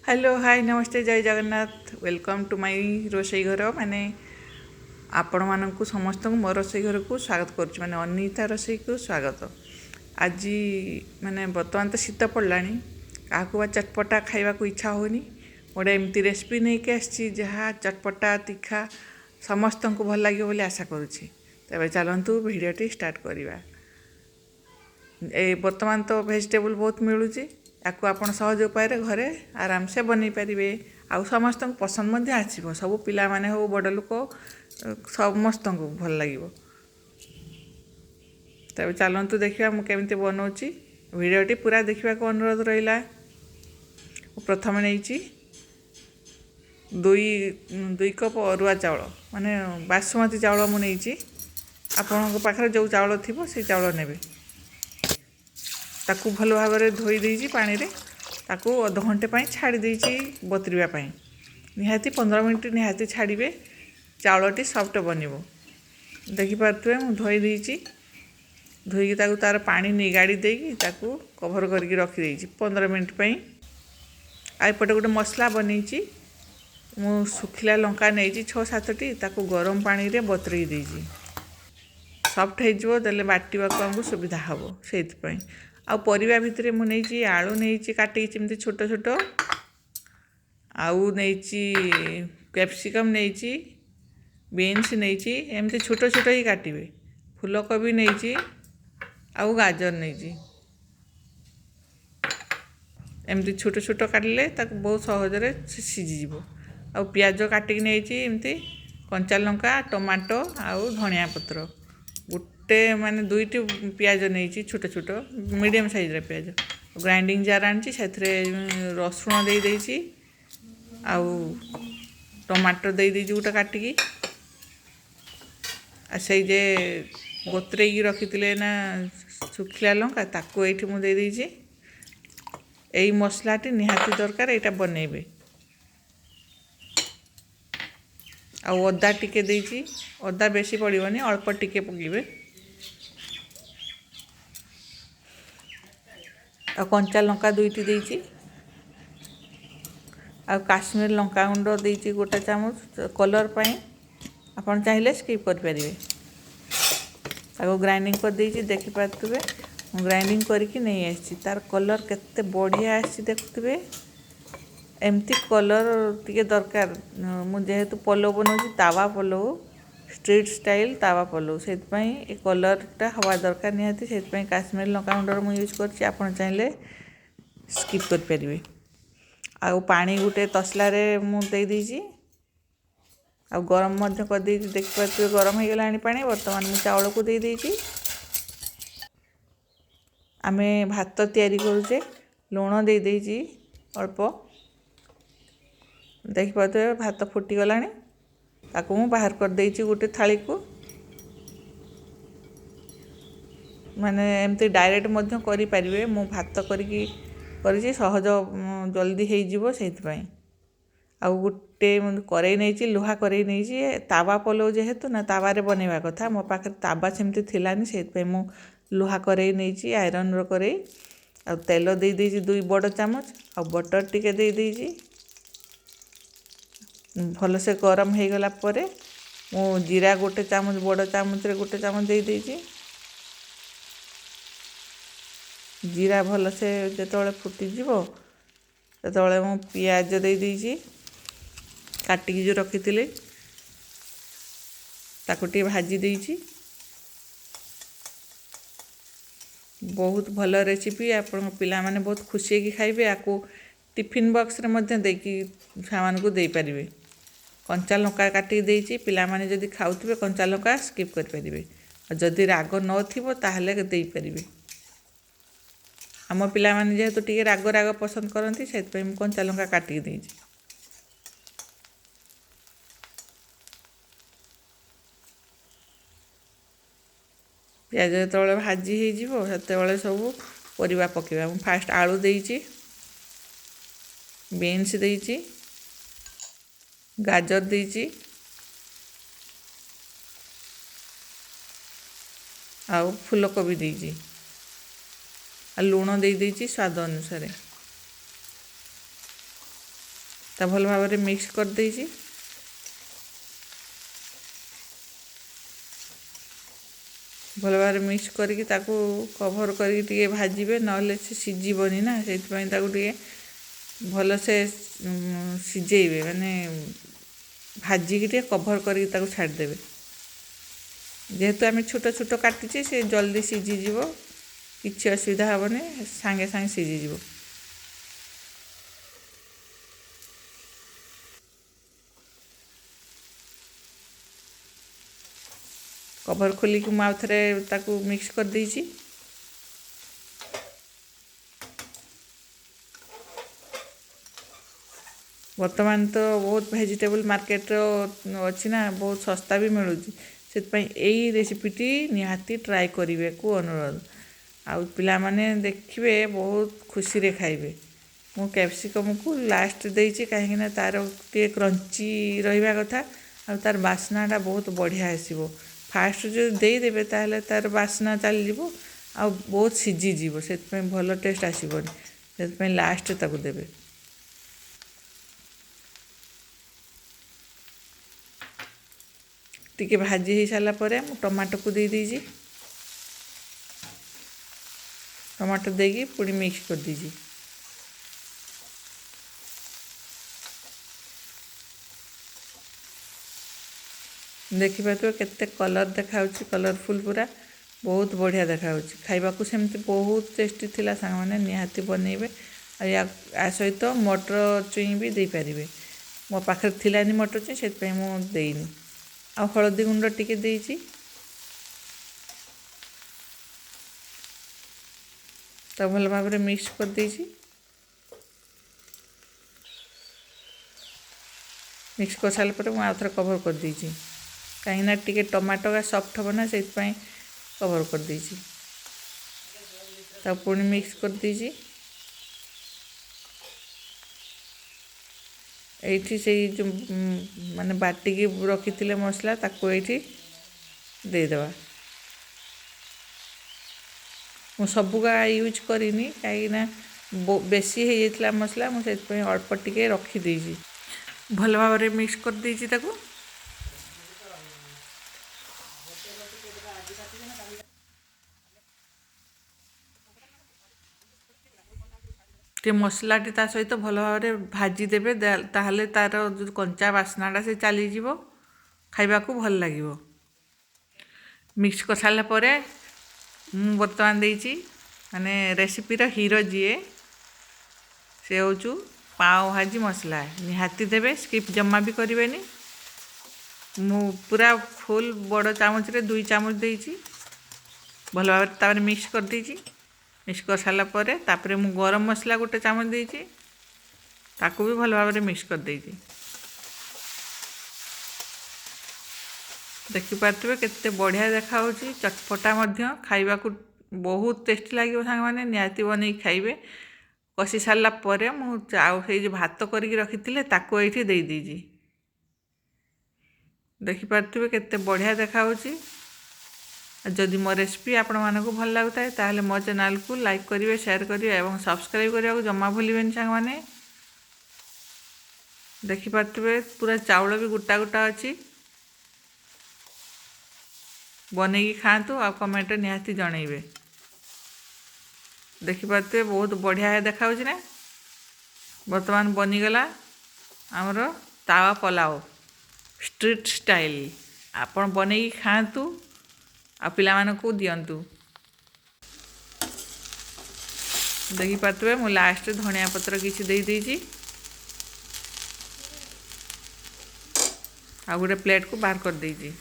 Hello hi नमस्ते जय Jagannath welcome to my रोषेई घर माने आपण मानक समस्त मो रोषेई घर को स्वागत करुच्ची माने अनिता रोषेई को स्वागत। आज माने बर्तमान तो शीत पड़ला क्या चटपटा खाइबा को इच्छा होनी गोटे एमती रेसिपी नहीं के आसी जहाँ चटपटा तीखा समस्त को भल लगे बोली आशा करुच्ची। तेरे चलतु भिडियोटी स्टार्ट करवा। बर्तमान तो वेजिटेबल बहुत मिलूँ आपको आप सहज उपाय घरे आराम से बन पारे आउ समस्त पसंद आसो सब पिला माने हो बड़ लोक समस्त को भल लगे। तब चलतु देखा मुझे बनाऊँगी भिडियोटी पूरा देखा को अनुरोध रहा। प्रथम नहीं दुई कप अरुआ चाउल माने बासमती चाउल मुझे आपण पाखे जो चाउल थी से चाउल ने ताकू भल भाव में धोई देजी पानी रे ताकू अध घंटे छाड़ी देजी बतरवा निहाती 15 मिनट निहाती छाड़े चाउलटी सॉफ्ट बनब। देखिपे मुझे धोई देजी धोईकी तार पानी निगाड़ी देकी ताकू कभर करके रखी 15 मिनट आईपटे गोटे मसला बनई मु सुखिला लंका नहीं 6-7टी ताकू गरम पानी रे बतरई देजी सॉफ्ट हो बाटा को आमको सुविधा हम से आ परिवा भितर मुझे आलू नहीं काटिकी छोट छोट आउ नहीं कैप्सिकम नहीं बीन्स नहीं एमती छोट छोट ही काटे फूलकोबी नहीं आउ गाजर नहीं एमती छोट छोट काटिले बहुत सहजरे सीझीज आ पियाज काटिकी नहीं एमती कंचा लंका टमाटो आउ धनिया पत्र गोटे माने 2टी पियाज नहीं छोट छोट मीडियम साइज रे पियाज ग्राइंडिंग जार आनी से रसुण दे देची आउ टमाटर दे देची गोटे काटिकी से जे बतरेकी रखी ना सुखिला लंका ताकू ये मुझे दे देची यही मसलाटी निहाती दरकार यहाँ बनइबे आउ अदा टिके देची अदा बेसी पड़ोनी अल्प टिके पकेबे आ कंचा लंका 2टी देची आ काश्मीर लंका गुंड देची गोटे चामच कलर पाई आपन चाहिए स्किप कर परिबे ताको ग्राइंडिंग कर देची देखि पातबे ग्राइंडिंग करके नहीं आसी तार कलर केते बढ़िया आसी देखुतबे एमती कलर टिके दरकार मुझेतु पलव बनाऊँ तावा पलव स्ट्रीट स्टाइल तावा पलव से कलरटा हवा दरकार निहाती से काश्मीर लंका गुंडर मुझे यूज कर आपन चाहिए स्किप कर परिबे आउ पानी गोटे तसला रे मुझे देजी आ गरम मध्य कर देजी देखिए गरम हो गला पानी बर्तमान मुझे चाउल को दे देजी आमे भात तैयारी करुचे लुण दे देजी अल्प देखिपे भात फुटीगला ताकू मु बाहर कर देची गोटे थाली को माने एमती डायरेक्ट मध्य करि परिबे मु भात करिकी सहज जल्दी हो जीवो सेइतपई आउ गोटे करेई नहीं लुहा करेई नहीं तावा पलव जेहेतु ना तावारे बनवा कथा मो पाखे तावा सेमती थिलानी सेइतपई मु लुहा करेई नहीं आयरन रो करेई आ तेल दे देजी 2 बड़ चामच आ बटर टिके दे देजी भल से गरम हो गला परे मु जीरा गोटे चामच बड़ चामच रे गोटे चामच दे देजी जीरा भल से जो फुटीज तो मु पियाज दे देजी काटिकी जो रखी ताको टे भाजी देजी बहुत भल रेसिपी आपण पिला माने बहुत खुशी की खाइबे आको टिफिन बॉक्स रे मध्य देकी छुआ को दे पारिबे कंचा लंका काटिकी देची पिला माने जदि खाउथिबे कंचा लंका स्किप कर पारिबे जदि राग न थिबो ताहले दे पारिबे आम पिला माने जेहेतु टिके राग राग पसंद करती से कंचा लंका काटिकी देची पियाज जो भाजी होते सब परिवा पकेबा फास्ट आलू देची बीन्स देची गाजर देची आउ फूलकोबी देची आ लुण दे देची स्वाद अनुसार ता भल भाव में मिक्स कर देइछि। भल भाव मिक्स करके ताकू कभर करके भाजिबे नले से सिझिबनी ना से भल से सिझेबे माने भाजिकी कभर करके ताकू छाड़देबे। जेहेतु आम छोट छोट काटिचे से जल्दी सिझीज किसी असुविधा हेनी सांगे सांगे सिझीज। कभर खोलिक आउ थे मिक्स कर देइछि। वर्तमान तो बहुत वेजिटेबल मार्केट अच्छी ना बहुत सस्ता भी मिलूँ से यही रेसिपीटी निहाती ट्राए करेंगे को अनुरोध। आउ पिला माने देखिए बहुत खुशी रे खाइबे। मु कैप्सिकम को लास्ट देइछि कहीं तार टे क्रंची रहिबा कथा आ तार बास्नाटा बहुत बढ़िया आसीबो। फास्ट जो देदेवे ताहले तार बास्ना चली जीवो आ बहुत सिझीज से भल टेस्ट आसबनी से लास्ट ताकू देबे। टिके भाजी हो सारा पर टमाटो को दे दीजिए। टमाटो देगी पुणी मिक्स कर दीजिए। देखिए केते कलर देखा कलरफुल पूरा बहुत बढ़िया देखा खाइबा को सेमती बहुत टेस्टी थिला। सांग माने निहाती बनइबे। आ सहित मटर चुई भी दे पारिबे। मो पाखे थिलानी मटर चुई से मु देइनी। आ हलदी गुंड टिके देइछि। तो भल भाव में मिक्स कर दीजिए। मिक्स कर सारा पर मुझे थे कभर कर दीजिए कहीं टिके टमाटो का सॉफ्ट हम ना से कभर कर दीजिए। तो पुणी मिक्स कर दीजिए। एठी से जो माने बाटिकी रखी थिले मसला ताको एठी दे देवा। मु सबुगा यूज करिनी कहीं बेसी हो जाता मसला मुझे अल्प टिके रखी देजी। भल भाव में मिक्स कर दीजिए ताको। टे मसलाटी ता सहित भल भाव में भाजी देबे ताहले तार जो कंचा बास्नाटा से चली जीवो खाइबा को भल लागिवो। मिक्स कर सारा पर बर्तमान देइछि माने रेसिपी रो हीरो जीए से होचु पाव भाजी मसला निहाती देबे स्किप जम्मा भी करेनि। मु पूरा फुल बड़ चामच रे 2 चामच देइछि। भल भाव तापर मिक्स कर दीजिए। मिक्स कर सारा पर तापर मु गरम मसला गोटे चामच देइछि ताकू भी भल भाव में मिक्स कर देइछि। देखि पार्थिबे केते बढ़िया देखा होची चटपटा मध्य खाइबा को बहुत टेस्टी लागिवो। सांग माने निहाती बनै खाइबे। कषि सारा पर मु चाउ से जो भात करके रखी ताको एठी दे दीजिए। देखि पार्थिबे केते बढ़िया देखा होची। जदि मो रेसिपी आपण मानकु भल लागुताय ताहले मो चैनल को लाइक करिवे शेयर करिवे एवं सब्सक्राइब करिया को जम्मा भूलिबेनि सांग माने। देखि पार्थिबे पूरा चाउल भी गुटा गुटा अछि। बनैकी खातु आ कमेंट निहाती जनइबे। देखि पार्थिबे बहुत बढ़िया देखा होची ना। वर्तमान बनीगला आमर तावा पलाओ स्ट्रीट स्टाइल। आपण बनैकी खातु आ पिला मानकु दियंतु। देखि पार्थिबे मु लास्ट धनिया पत्र किछि देई देइछि। आ गोटे प्लेट को बाहर कर देइछि।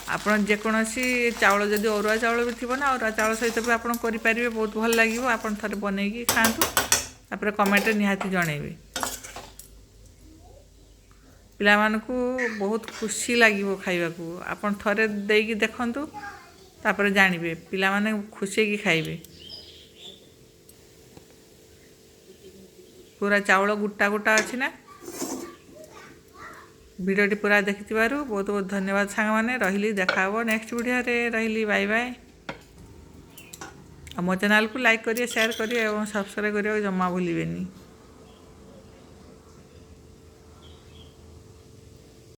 आपण जेकोसी चाउल जदि अरुआ चाउल भी थी ना अरुआ चाउल सहित भी आप करें बहुत भल लगे। आप थे बनईकी खातु तापर कमेंट निहाती जनइबे। पिला मानकु बहुत खुशी लगे खाइबा को। आपन थरे देकी देखंतु तापर जानिबे पिला माने खुशी की खाइबे। पूरा चाउल गुटा गुटा अच्छी ना। वीडियोटी पूरा देखि बहुत बहुत धन्यवाद सांग माने। रही देखा नेक्स्ट वीडियो रे रही बाय बाय। ଆଉ ମୋ ଚ୍ୟାନେଲ୍କୁ ଲାଇକ୍ କରିବେ, ସେୟାର କରିବେ ଏବଂ ସବସ୍କ୍ରାଇବ୍ କରିବାକୁ ଜମା ଭୁଲିବେନି।